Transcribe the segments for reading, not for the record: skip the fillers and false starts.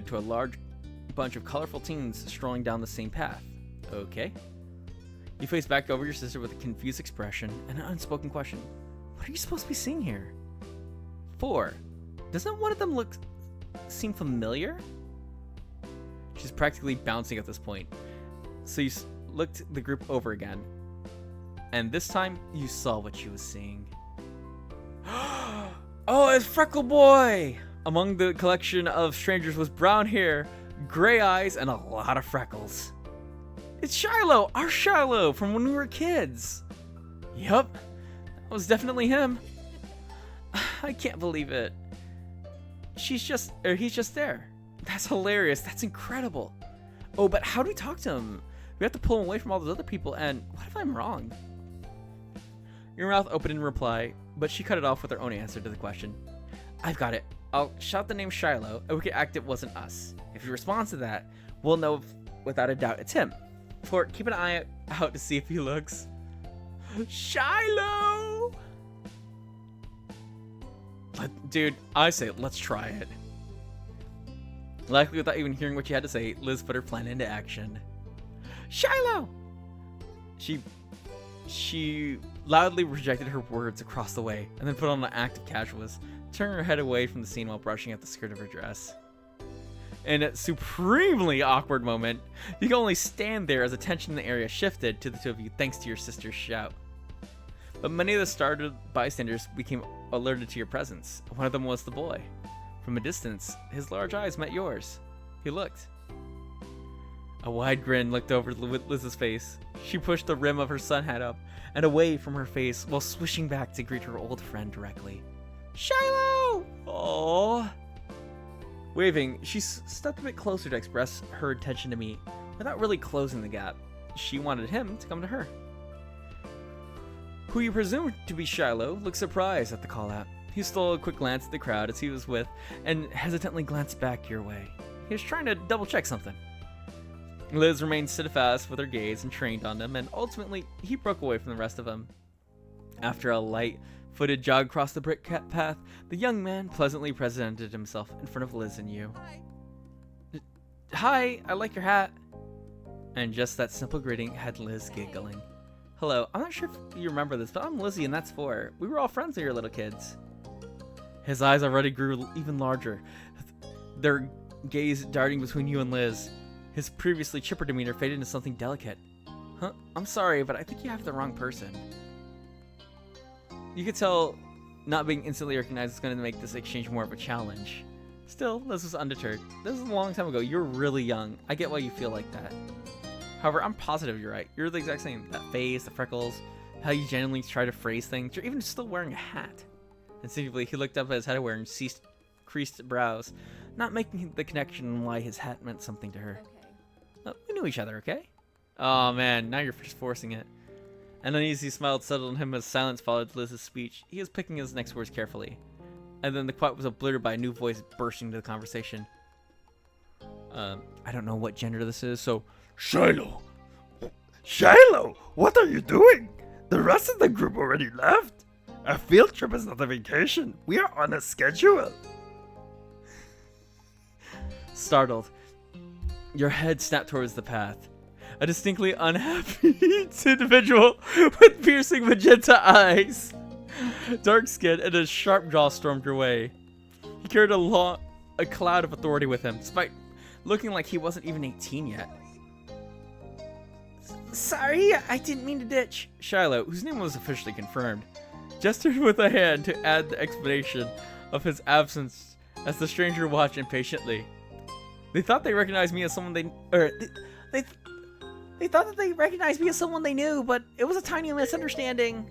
pointed to a large bunch of colorful teens strolling down the same path. Okay. You face back over your sister with a confused expression and an unspoken question. What are you supposed to be seeing here? 4. Doesn't one of them seem familiar? She's practically bouncing at this point. So you looked the group over again. And this time, you saw what she was seeing. Oh, it's Freckle Boy! Among the collection of strangers was brown hair, gray eyes, and a lot of freckles. It's Shiloh! Our Shiloh from when we were kids! Yup, that was definitely him. I can't believe it. He's just there. That's hilarious. That's incredible. Oh, but how do we talk to him? We have to pull him away from all those other people, and what if I'm wrong? Your mouth opened in reply, but she cut it off with her own answer to the question. I've got it. I'll shout the name Shiloh, and we can act it wasn't us. If he responds to that, we'll know without a doubt it's him. Fort, keep an eye out to see if he looks. Shiloh! Dude, I say let's try it. Likely without even hearing what she had to say, Liz put her plan into action. Shiloh! She loudly rejected her words across the way, and then put on an act of casualness, turning her head away from the scene while brushing at the skirt of her dress. In a supremely awkward moment, you can only stand there as attention in the area shifted to the two of you thanks to your sister's shout. But many of the startled bystanders became alerted to your presence. One of them was the boy. From a distance, his large eyes met yours. He looked. A wide grin looked over Liz's face. She pushed the rim of her sun hat up and away from her face while swishing back to greet her old friend directly. Shiloh! Aww. Waving, she stepped a bit closer to express her intention to meet, without really closing the gap. She wanted him to come to her. Who you presumed to be Shiloh looked surprised at the call-out. He stole a quick glance at the crowd as he was with, and hesitantly glanced back your way. He was trying to double-check something. Liz remained steadfast with her gaze and trained on him, and ultimately, he broke away from the rest of them. After a light-footed jog across the brick path, the young man pleasantly presented himself in front of Liz and you. Hi, I like your hat. And just that simple greeting had Liz giggling. Hello, I'm not sure if you remember this, but I'm Lizzie and that's 4. We were all friends when we were little kids. His eyes already grew even larger, their gaze darting between you and Liz. His previously chipper demeanor faded into something delicate. Huh? I'm sorry, but I think you have the wrong person. You could tell not being instantly recognized is going to make this exchange more of a challenge. Still, Liz was undeterred. This is a long time ago. You're really young. I get why you feel like that. However, I'm positive you're right. You're the exact same. That face, the freckles, how you genuinely try to phrase things. You're even still wearing a hat. Instinctively, he looked up at his head wearing creased brows, not making the connection why his hat meant something to her. Okay. We knew each other, okay? Oh man, now you're just forcing it. An uneasy smile settled on him as silence followed Liz's speech. He was picking his next words carefully. And then the quiet was obliterated by a new voice bursting into the conversation. I don't know what gender this is, so... Shiloh! Shiloh! What are you doing? The rest of the group already left. A field trip is not a vacation. We are on a schedule. Startled, your head snapped towards the path. A distinctly unhappy individual with piercing magenta eyes, dark skin, and a sharp jaw stormed your way. He carried a cloud of authority with him, despite looking like he wasn't even 18 yet. Sorry, I didn't mean to ditch. Shiloh, whose name was officially confirmed, gestured with a hand to add the explanation of his absence as the stranger watched impatiently. They thought they recognized me as someone they thought that they recognized me as someone they knew, but it was a tiny misunderstanding.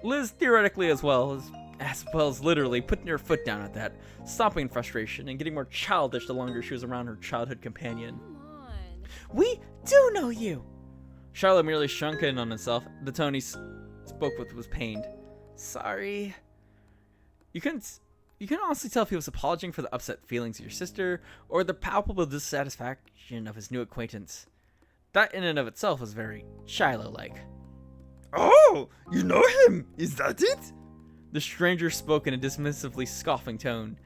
Liz, theoretically as well as literally putting her foot down at that, stopping in frustration and getting more childish the longer she was around her childhood companion. Come on. We do know you! Shiloh merely shrunk in on himself. The tone he spoke with was pained. Sorry. You couldn't honestly tell if he was apologizing for the upset feelings of your sister or the palpable dissatisfaction of his new acquaintance. That in and of itself was very Shiloh-like. Oh, you know him? Is that it? The stranger spoke in a dismissively scoffing tone,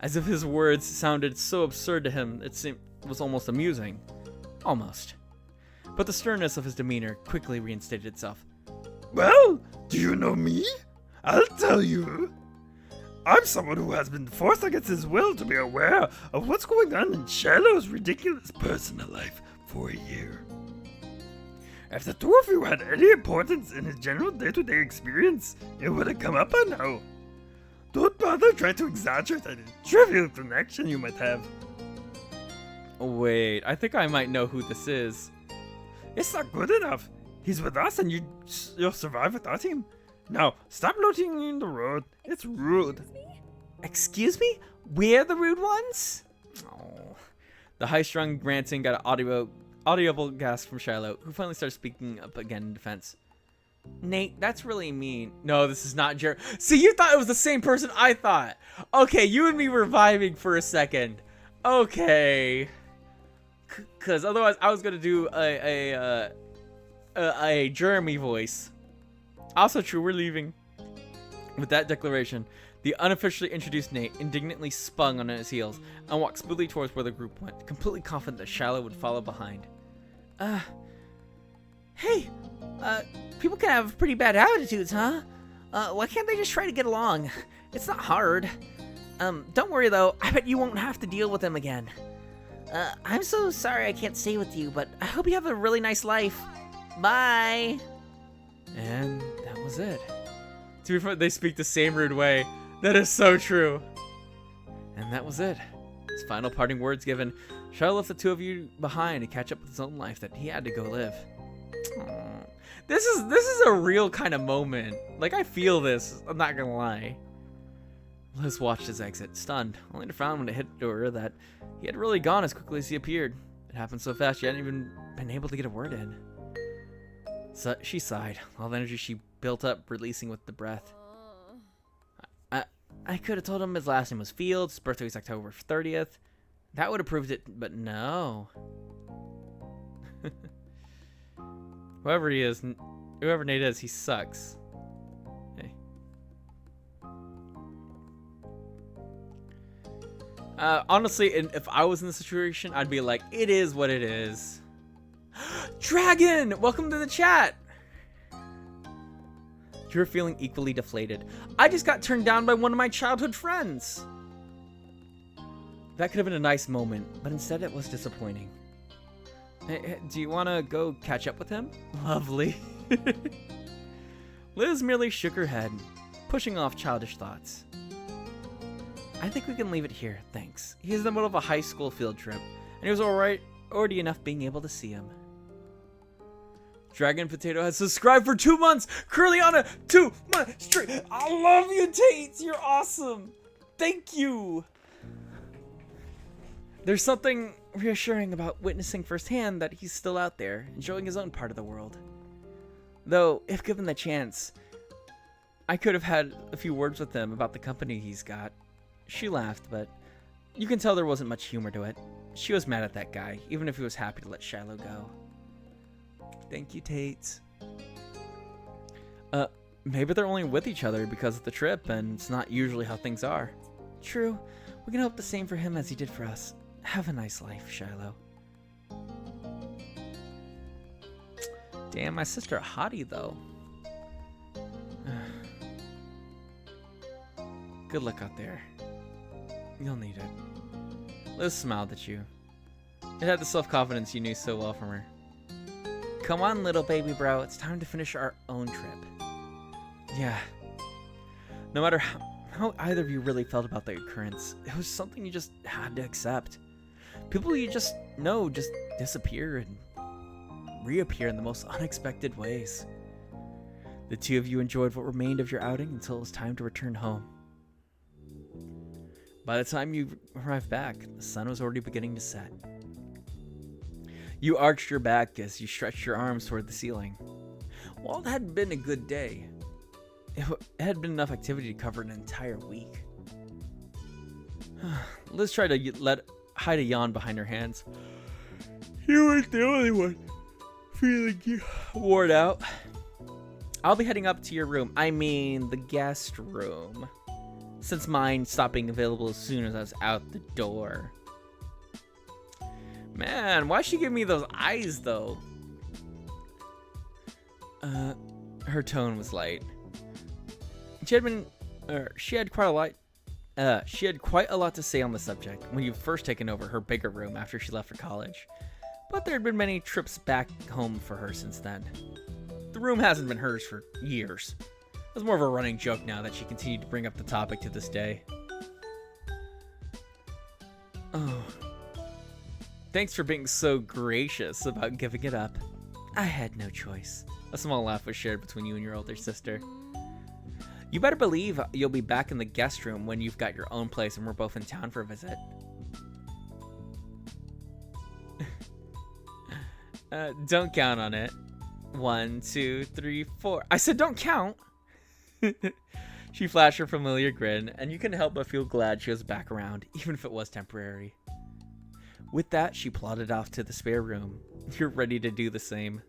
as if his words sounded so absurd to him it was almost amusing. Almost. But the sternness of his demeanor quickly reinstated itself. Well, do you know me? I'll tell you. I'm someone who has been forced against his will to be aware of what's going on in Shiloh's ridiculous personal life for a year. If the two of you had any importance in his general day-to-day experience, it would have come up by now. Don't bother trying to exaggerate any trivial connection you might have. Wait, I think I might know who this is. It's not good enough. He's with us and you'll survive without him. Now, stop looting in the road. It's rude. Excuse me? We're the rude ones? Oh. The high-strung Branson got an audible gasp from Shiloh, who finally started speaking up again in defense. Nate, that's really mean. No, this is not Jared. See, you thought it was the same person I thought. Okay, you and me were vibing for a second. Okay. Because otherwise I was going to do a Jeremy voice. Also true, we're leaving. With that declaration, the unofficially introduced Nate indignantly spun on his heels and walked smoothly towards where the group went, completely confident that Shiloh would follow behind. Hey, people can have pretty bad attitudes, huh? Why can't they just try to get along? It's not hard. Don't worry though, I bet you won't have to deal with them again. I'm so sorry I can't stay with you, but I hope you have a really nice life. Bye. And that was it. To be fair, they speak the same rude way. That is so true. And that was it. His final parting words given, Shiloh left the two of you behind to catch up with his own life that he had to go live. Aww. This is a real kind of moment. Like, I feel this. I'm not gonna lie. Liz watched his exit, stunned, only to find when it hit her that he had really gone as quickly as he appeared. It happened so fast she hadn't even been able to get a word in. So she sighed, all the energy she built up releasing with the breath. I could have told him his last name was Fields, his birthday was October 30th. That would have proved it, but no. Whoever he is, whoever Nate is, he sucks. Hey. Honestly, if I was in this situation, I'd be like, it is what it is. Dragon, welcome to the chat. You're feeling equally deflated. I just got turned down by one of my childhood friends. That could have been a nice moment, but instead it was disappointing. Hey, do you want to go catch up with him? Lovely. Liz merely shook her head, pushing off childish thoughts. I think we can leave it here, thanks. He's in the middle of a high school field trip, and it was already enough being able to see him. Dragon Potato has subscribed for 2 months. Curliana, 2 months straight. I love you, Tate. You're awesome. Thank you. There's something reassuring about witnessing firsthand that he's still out there, enjoying his own part of the world. Though, if given the chance, I could have had a few words with him about the company he's got. She laughed, but you can tell there wasn't much humor to it. She was mad at that guy, even if he was happy to let Shiloh go. Thank you, Tate. Maybe they're only with each other because of the trip, and it's not usually how things are. True. We can hope the same for him as he did for us. Have a nice life, Shiloh. Damn, my sister a hottie, though. Good luck out there. You'll need it. Liz smiled at you. It had the self-confidence you knew so well from her. Come on, little baby bro. It's time to finish our own trip. Yeah. No matter how either of you really felt about the occurrence, it was something you just had to accept. People you just know just disappear and reappear in the most unexpected ways. The two of you enjoyed what remained of your outing until it was time to return home. By the time you arrived back, the sun was already beginning to set. You arched your back as you stretched your arms toward the ceiling. While it had been a good day, it had been enough activity to cover an entire week. Liz tried to hide a yawn behind her hands. You weren't the only one feeling worn out. I'll be heading up to your room. I mean, the guest room. since mine stopped being available as soon as I was out the door. Man, why'd she give me those eyes, though? Her tone was light. She had quite a lot to say on the subject when you'd first taken over her bigger room after she left for college. But there had been many trips back home for her since then. The room hasn't been hers for years. It's more of a running joke now that she continued to bring up the topic to this day. Oh. Thanks for being so gracious about giving it up. I had no choice. A small laugh was shared between you and your older sister. You better believe you'll be back in the guest room when you've got your own place and we're both in town for a visit. Don't count on it. 1, 2, 3, 4. I said don't count. She flashed her familiar grin, and you couldn't help but feel glad she was back around, even if it was temporary. With that, she plodded off to the spare room. You're ready to do the same.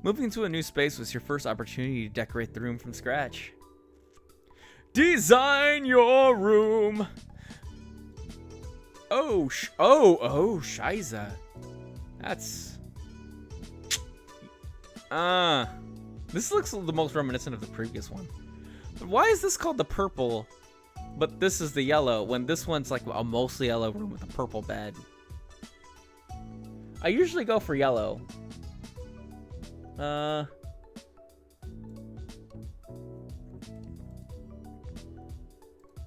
Moving to a new space was your first opportunity to decorate the room from scratch. Design your room! Oh, Shiza. That's... This looks the most reminiscent of the previous one. But why is this called the purple, but this is the yellow, when this one's like a mostly yellow room with a purple bed? I usually go for yellow.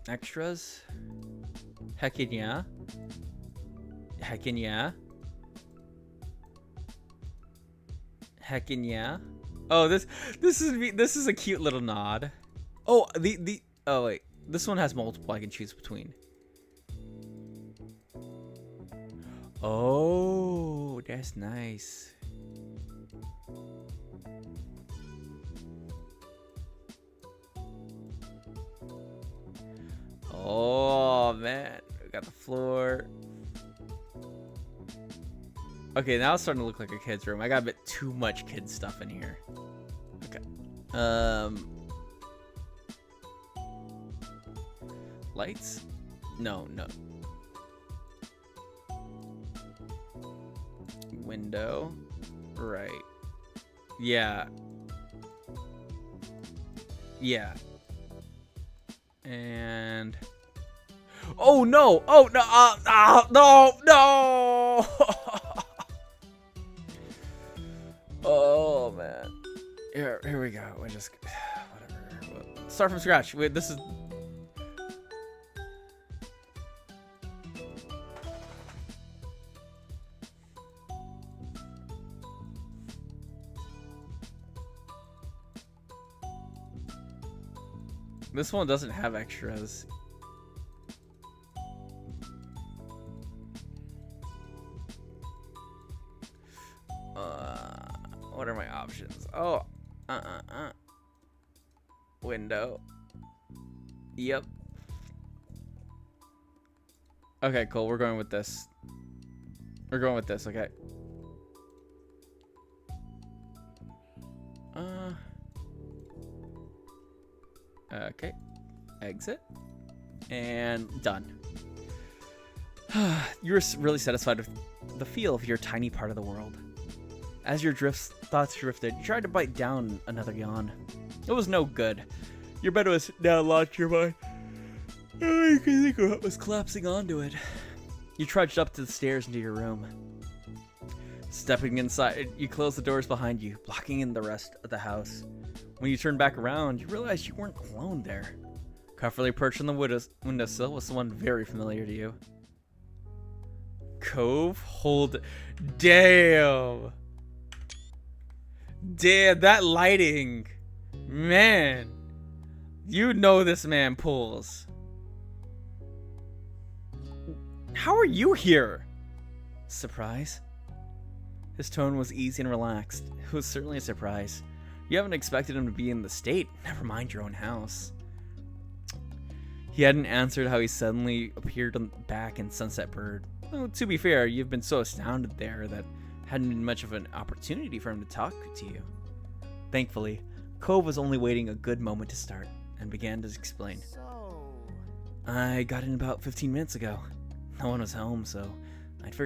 Extras? Heckin' yeah. Heckin' yeah. Heckin' yeah. Oh, this is a cute little nod. Oh, oh wait, this one has multiple I can choose between. Oh, that's nice. Oh man, we got the floor. Okay, now it's starting to look like a kid's room. I got a bit too much kid stuff in here. Okay. Lights? No. Window. Right. Yeah. And... Oh, no! Oh, no! No! Oh, man. Here we go. We just... Whatever. Start from scratch. Wait, this is... This one doesn't have extras. What are my options? Oh, window. Yep. Okay, cool. We're going with this. Okay. Okay. Exit. And done. You're really satisfied with the feel of your tiny part of the world. As your thoughts drifted, you tried to bite down another yawn. It was no good. Your bed was now launched your mind. Oh, you can think of what was collapsing onto it. You trudged up to the stairs into your room. Stepping inside, you closed the doors behind you, blocking in the rest of the house. When you turned back around, you realized you weren't alone there. Comfortably perched on the windowsill was someone very familiar to you. Cove? Damn! Damn, that lighting! Man! You know this man pulls. How are you here? Surprise? His tone was easy and relaxed. It was certainly a surprise. You haven't expected him to be in the state, never mind your own house. He hadn't answered how he suddenly appeared back in Sunset Bird. Well, to be fair, you've been so astounded there that hadn't been much of an opportunity for him to talk to you. Thankfully, Cove was only waiting a good moment to start, and began to explain. So, I got in about 15 minutes ago. No one was home, so I'd figured